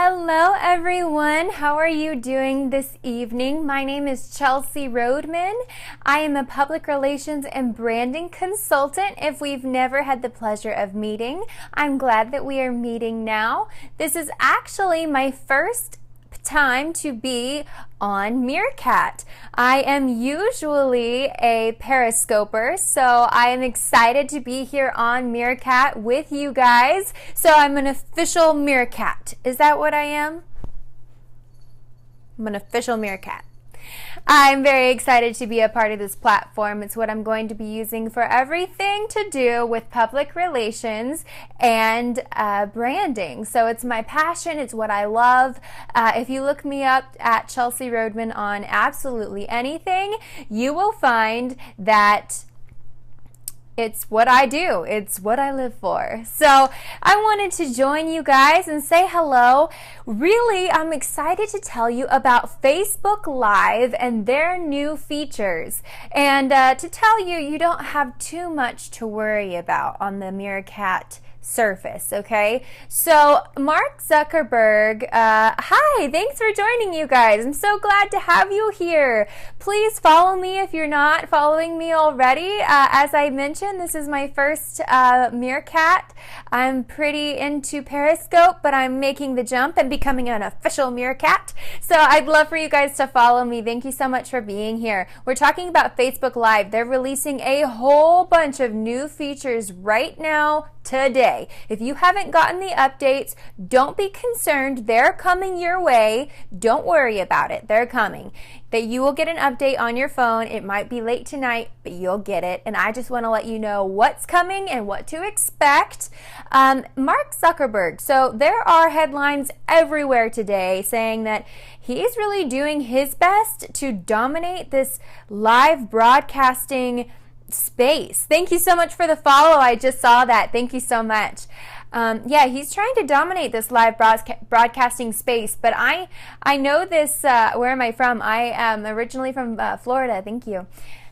Hello everyone, how are you doing this evening? My name is ChelseaRoadman. I am a public relations and branding consultant. If we've never had the pleasure of meeting, I'm glad that we are meeting now. This is actually my first time to be on Meerkat. I am usually a periscoper, so I am excited to be here on Meerkat with you guys. So I'm an official Meerkat. Is that what I am? I'm an official Meerkat. I'm very excited to be a part of this platform. It's what I'm going to be using for everything to do with public relations and branding. So it's my passion. It's what I love. If you look me up at ChelseaRoadman on absolutely anything, you will find that it's what I do. It's what I live for. So I wanted to join you guys and say hello. Really, I'm excited to tell you about Facebook Live and their new features. And to tell you, you don't have too much to worry about on the Meerkat surface, okay? So Mark Zuckerberg, hi, thanks for joining, you guys. I'm so glad to have you here. Please follow me if you're not following me already. As I mentioned, this is my first Meerkat. I'm pretty into Periscope, but I'm making the jump and becoming an official Meerkat. So I'd love for you guys to follow me. Thank you so much for being here. We're talking about Facebook Live. They're releasing a whole bunch of new features right now today. If you haven't gotten the updates, don't be concerned. They're coming your way. Don't worry about it. They're coming. That you will get an update on your phone. It might be late tonight, but you'll get it. And I just want to let you know what's coming and what to expect. Mark Zuckerberg. So there are headlines everywhere today saying that he's really doing his best to dominate this live broadcasting space. Thank you so much for the follow. I just saw that. Thank you so much. Yeah, he's trying to dominate this live broadcasting space, but I know this, where am I from? I am originally from Florida. Thank you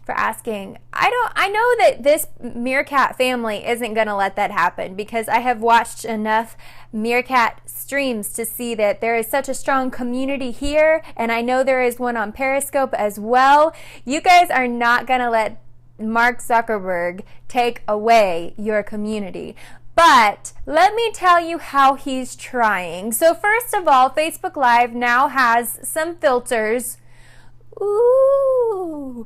for asking. I know that this Meerkat family isn't going to let that happen because I have watched enough Meerkat streams to see that there is such a strong community here, and I know there is one on Periscope as well. You guys are not going to let Mark Zuckerberg take away your community. But let me tell you how he's trying. So first of all, Facebook Live now has some filters. Ooh.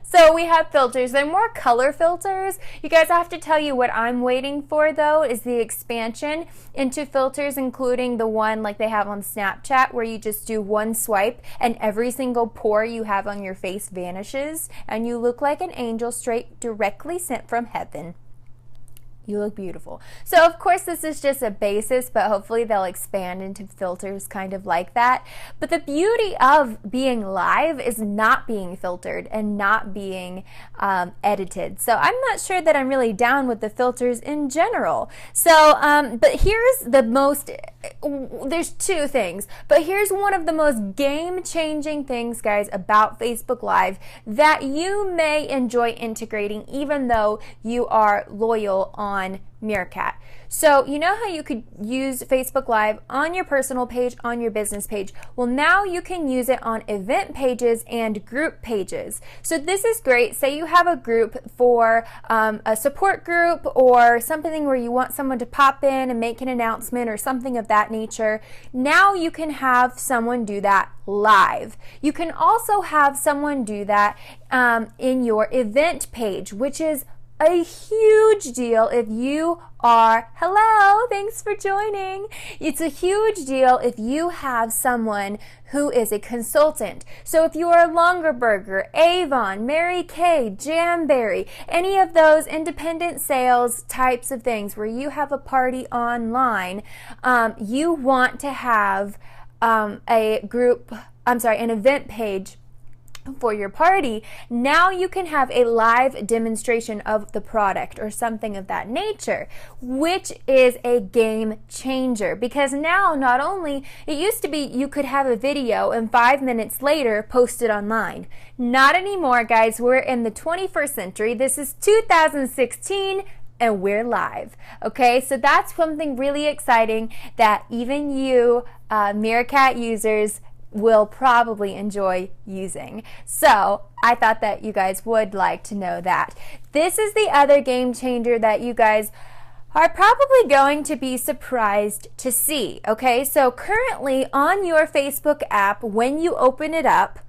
So we have filters. They're more color filters. You guys, I have to tell you what I'm waiting for, though, is the expansion into filters, including the one like they have on Snapchat where you just do one swipe and every single pore you have on your face vanishes and you look like an angel straight directly sent from heaven. You look beautiful. So of course this is just a basis, but hopefully they'll expand into filters kind of like that. But the beauty of being live is not being filtered and not being edited. So I'm not sure that I'm really down with the filters in general. So, but here's the most, there's two things, but here's one of the most game-changing things, guys, about Facebook Live that you may enjoy integrating even though you are loyal on Meerkat. So you know how you could use Facebook Live on your personal page, on your business page? Well, now you can use it on event pages and group pages. So this is great. Say you have a group for a support group or something where you want someone to pop in and make an announcement or something of that nature. Now you can have someone do that live. You can also have someone do that in your event page, which is a huge deal if you are, hello, thanks for joining. It's a huge deal if you have someone who is a consultant. So if you are Longerburger, Avon, Mary Kay, Jamberry, any of those independent sales types of things where you have a party online, you want to have an event page for your party. Now you can have a live demonstration of the product or something of that nature, which is a game changer because now not only, it used to be you could have a video and 5 minutes later post it online. Not anymore, guys. We're in the 21st century. This is 2016. and we're live. Okay, so that's something really exciting that even you Meerkat users will probably enjoy using. So I thought that you guys would like to know that. This is the other game changer that you guys are probably going to be surprised to see. Okay, so currently on your Facebook app, when you open it up,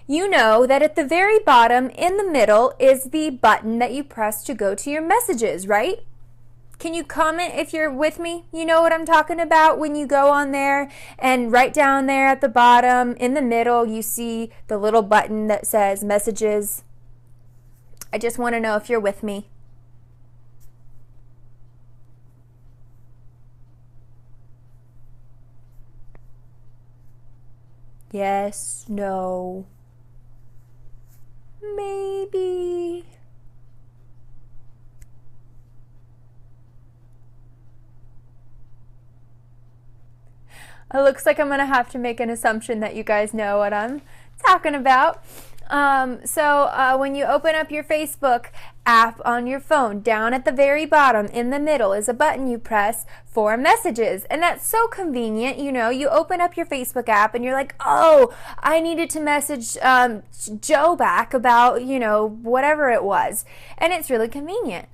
you know that at the very bottom in the middle is the button that you press to go to your messages, right? Can you comment if you're with me? You know what I'm talking about when you go on there and right down there at the bottom in the middle you see the little button that says messages. I just want to know if you're with me. Yes, no, maybe. It looks like I'm going to have to make an assumption that you guys know what I'm talking about. When you open up your Facebook app on your phone, down at the very bottom in the middle is a button you press for messages. And that's so convenient. You know, you open up your Facebook app and you're like, oh, I needed to message Joe back about, you know, whatever it was. And it's really convenient.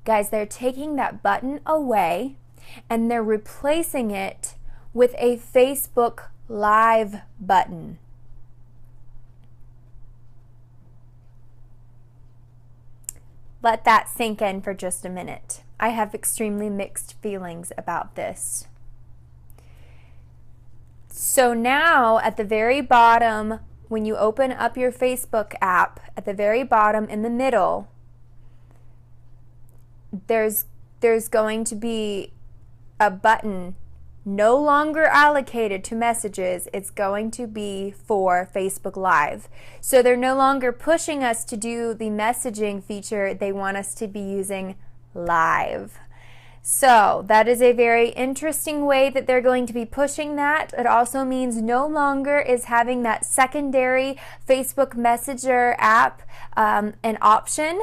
Guys, they're taking that button away and they're replacing it with a Facebook Live button. Let that sink in for just a minute. I have extremely mixed feelings about this. So now at the very bottom, when you open up your Facebook app, at the very bottom in the middle, there's going to be a button no longer allocated to messages. It's going to be for Facebook Live. So they're no longer pushing us to do the messaging feature. They want us to be using live. So that is a very interesting way that they're going to be pushing that. It also means no longer is having that secondary Facebook Messenger app an option.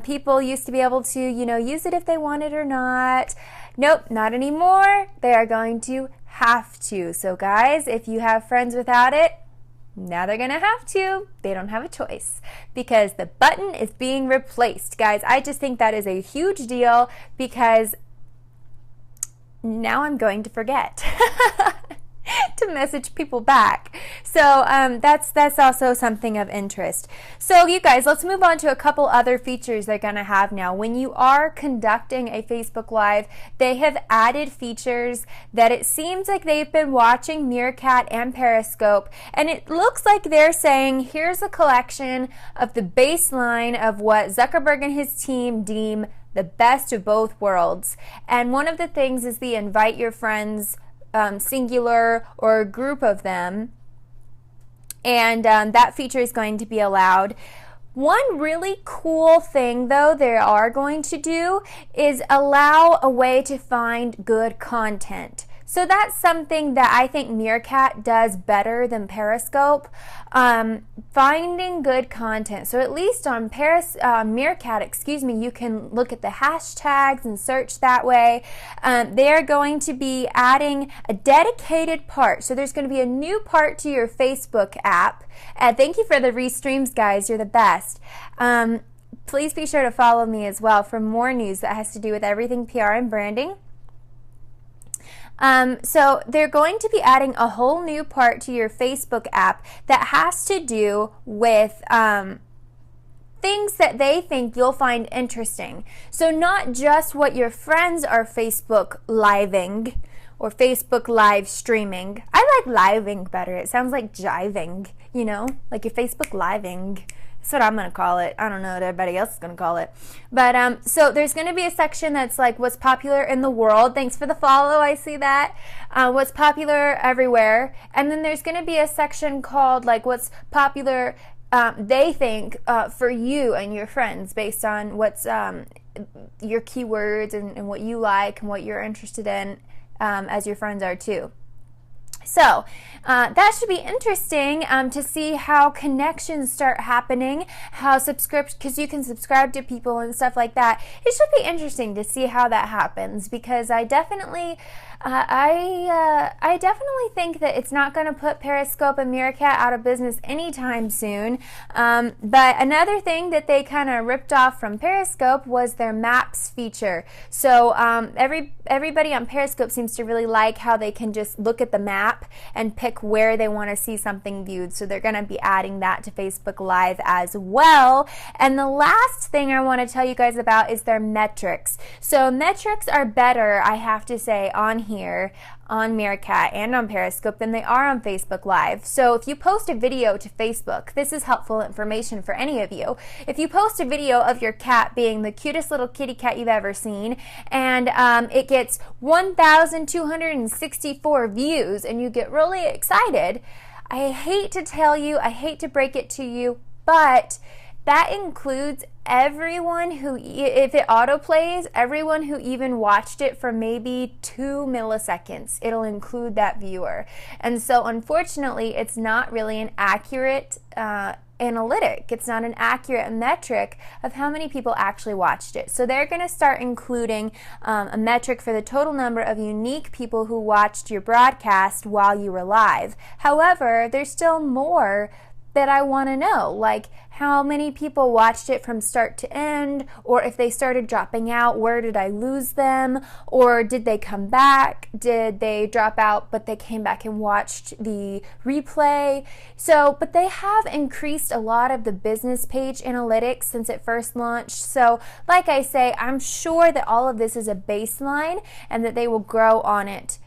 People used to be able to, you know, use it if they wanted or not. Nope, not anymore. They are going to have to. So guys, if you have friends without it, now they're going to have to. They don't have a choice because the button is being replaced. Guys, I just think that is a huge deal because now I'm going to forget to message people back. So that's also something of interest. So you guys, let's move on to a couple other features they're going to have now. When you are conducting a Facebook Live, they have added features that it seems like they've been watching Meerkat and Periscope, and it looks like they're saying, here's a collection of the baseline of what Zuckerberg and his team deem the best of both worlds. And one of the things is the invite your friends singular or a group of them, and that feature is going to be allowed. One really cool thing though they are going to do is allow a way to find good content. So that's something that I think Meerkat does better than Periscope, finding good content. So at least on Meerkat, you can look at the hashtags and search that way. They are going to be adding a dedicated part. So there's going to be a new part to your Facebook app. Thank you for the restreams, guys. You're the best. Please be sure to follow me as well for more news that has to do with everything PR and branding. So they're going to be adding a whole new part to your Facebook app that has to do with things that they think you'll find interesting. So not just what your friends are Facebook living or Facebook live streaming. I like living better. It sounds like jiving, you know, like your Facebook living. That's what I'm going to call it. I don't know what everybody else is going to call it. But so there's going to be a section that's like what's popular in the world. Thanks for the follow. I see that. What's popular everywhere. And then there's going to be a section called like what's popular they think for you and your friends based on what's your keywords and what you like and what you're interested in as your friends are too. So that should be interesting to see how connections start happening, how because you can subscribe to people and stuff like that. It should be interesting to see how that happens, because I definitely think that it's not going to put Periscope and Meerkat out of business anytime soon. But another thing that they kind of ripped off from Periscope was their Maps feature. So everybody on Periscope seems to really like how they can just look at the map and pick where they want to see something viewed. So they're going to be adding that to Facebook Live as well. And the last thing I want to tell you guys about is their metrics. So metrics are better, I have to say, on here, on Meerkat and on Periscope than they are on Facebook Live. So if you post a video to Facebook, this is helpful information for any of you. If you post a video of your cat being the cutest little kitty cat you've ever seen, and it gets 1,264 views, and you get really excited, I hate to tell you, I hate to break it to you, but that includes everyone who, if it autoplays, everyone who even watched it for maybe 2 milliseconds. It'll include that viewer. And so unfortunately, it's not really an accurate analytic. It's not an accurate metric of how many people actually watched it. So they're going to start including a metric for the total number of unique people who watched your broadcast while you were live. However, there's still more that I want to know, like how many people watched it from start to end, or if they started dropping out, where did I lose them, or did they come back, did they drop out but they came back and watched the replay. So, but they have increased a lot of the business page analytics since it first launched. So like I say, I'm sure that all of this is a baseline and that they will grow on it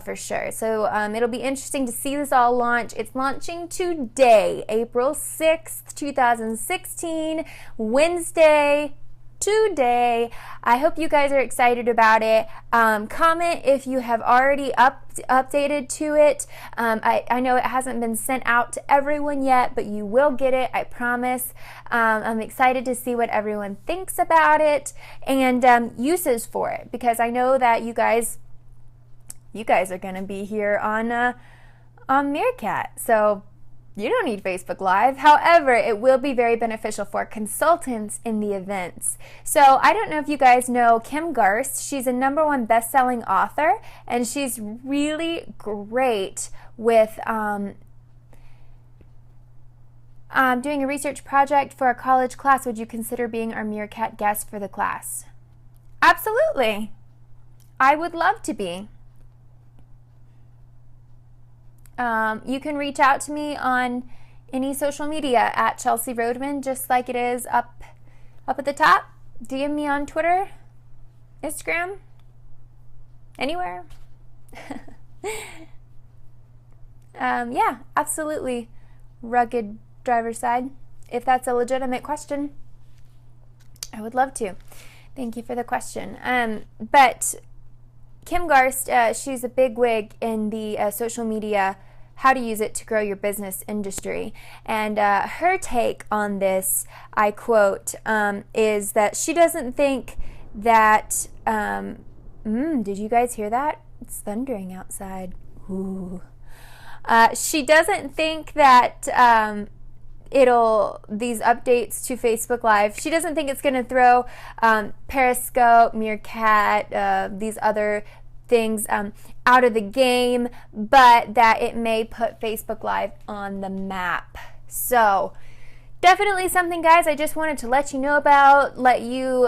for sure. So it'll be interesting to see this all launch. It's launching today, April 6th, 2016, Wednesday, today. I hope you guys are excited about it. Comment if you have already updated to it. I know it hasn't been sent out to everyone yet, but you will get it, I promise. I'm excited to see what everyone thinks about it and uses for it, because I know that you guys are going to be here on Meerkat, so you don't need Facebook Live. However, it will be very beneficial for consultants in the events. So I don't know if you guys know Kim Garst. She's a #1 best-selling author, and she's really great with doing a research project for a college class. Would you consider being our Meerkat guest for the class? Absolutely. I would love to be. You can reach out to me on any social media at ChelseaRoadman, just like it is up at the top. DM me on Twitter, Instagram, anywhere. Yeah, absolutely. Rugged driver's side. If that's a legitimate question, I would love to. Thank you for the question. But Kim Garst, she's a bigwig in the social media, how to use it to grow your business industry. And her take on this, I quote, is that she doesn't think that, did you guys hear that? It's thundering outside. Ooh. She doesn't think that these updates to Facebook Live, she doesn't think it's going to throw Periscope, Meerkat, these other things out of the game, but that it may put Facebook Live on the map. So definitely something, guys, I just wanted to let you know about, let you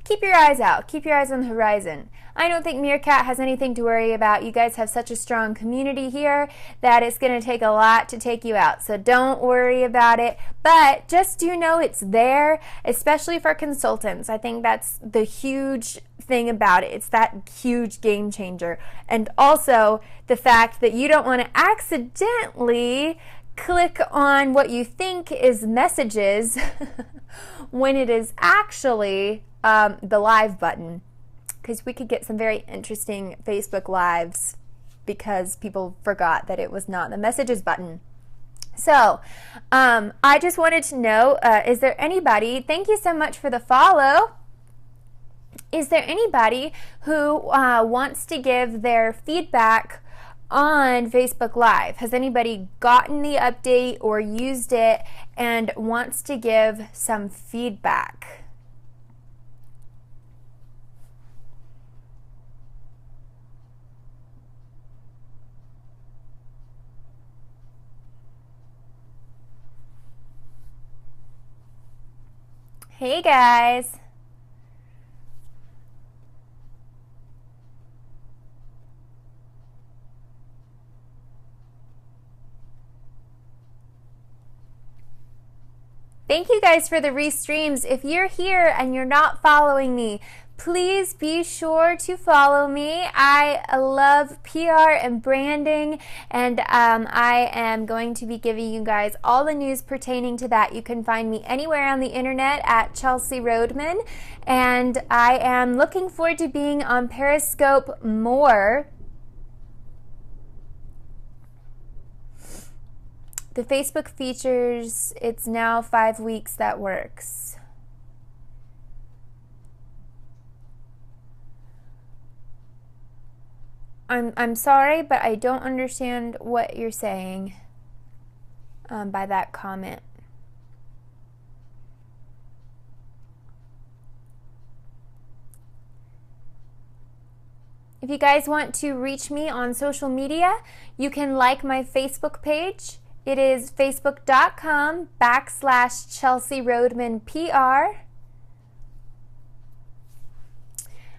keep your eyes out, keep your eyes on the horizon. I don't think Meerkat has anything to worry about. You guys have such a strong community here that it's going to take a lot to take you out. So don't worry about it. But just do know it's there, especially for consultants. I think that's the huge thing about it. It's that huge game changer. And also the fact that you don't want to accidentally click on what you think is messages when it is actually the live button. Because we could get some very interesting Facebook Lives because people forgot that it was not the messages button. So, I just wanted to know, is there anybody, thank you so much for the follow. is there anybody who wants to give their feedback on Facebook Live? Has anybody gotten the update or used it and wants to give some feedback? Hey guys. Thank you guys for the restreams. If you're here and you're not following me, please be sure to follow me. I love PR and branding, and I am going to be giving you guys all the news pertaining to that. You can find me anywhere on the internet at ChelseaRoadman, and I am looking forward to being on Periscope more. The Facebook features, it's now 5 weeks that works. I'm sorry, but I don't understand what you're saying by that comment. If you guys want to reach me on social media, you can like my Facebook page. It is facebook.com/ChelseaRoadmanPR.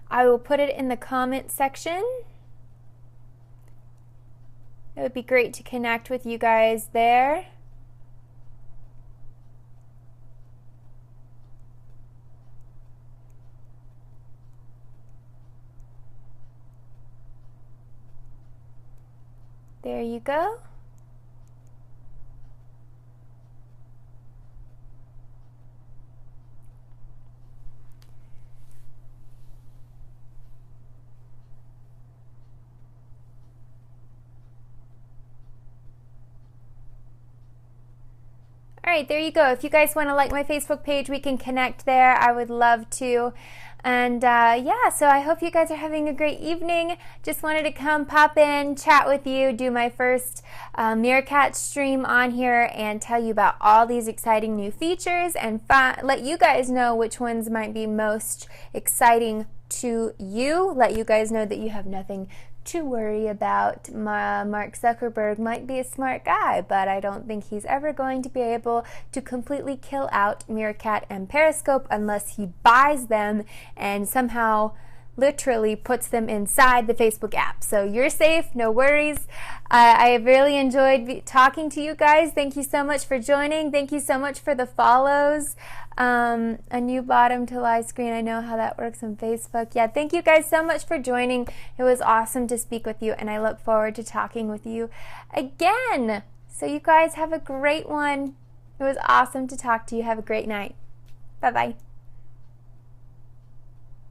I will put it in the comment section. It would be great to connect with you guys there. There you go. All right, there you go. If you guys want to like my Facebook page, we can connect there. I would love to. And yeah, so I hope you guys are having a great evening. Just wanted to come pop in, chat with you, do my first Meerkat stream on here and tell you about all these exciting new features and let you guys know which ones might be most exciting to you. Let you guys know that you have nothing to worry about. Mark Zuckerberg might be a smart guy, but I don't think he's ever going to be able to completely kill out Meerkat and Periscope unless he buys them and somehow literally puts them inside the Facebook app. So you're safe, no worries. I have really enjoyed talking to you guys. Thank you so much for joining. Thank you so much for the follows. A new bottom to live screen. I know how that works on Facebook. Yeah, thank you guys so much for joining. It was awesome to speak with you, and I look forward to talking with you again. So you guys have a great one. It was awesome to talk to you. Have a great night. Bye-bye.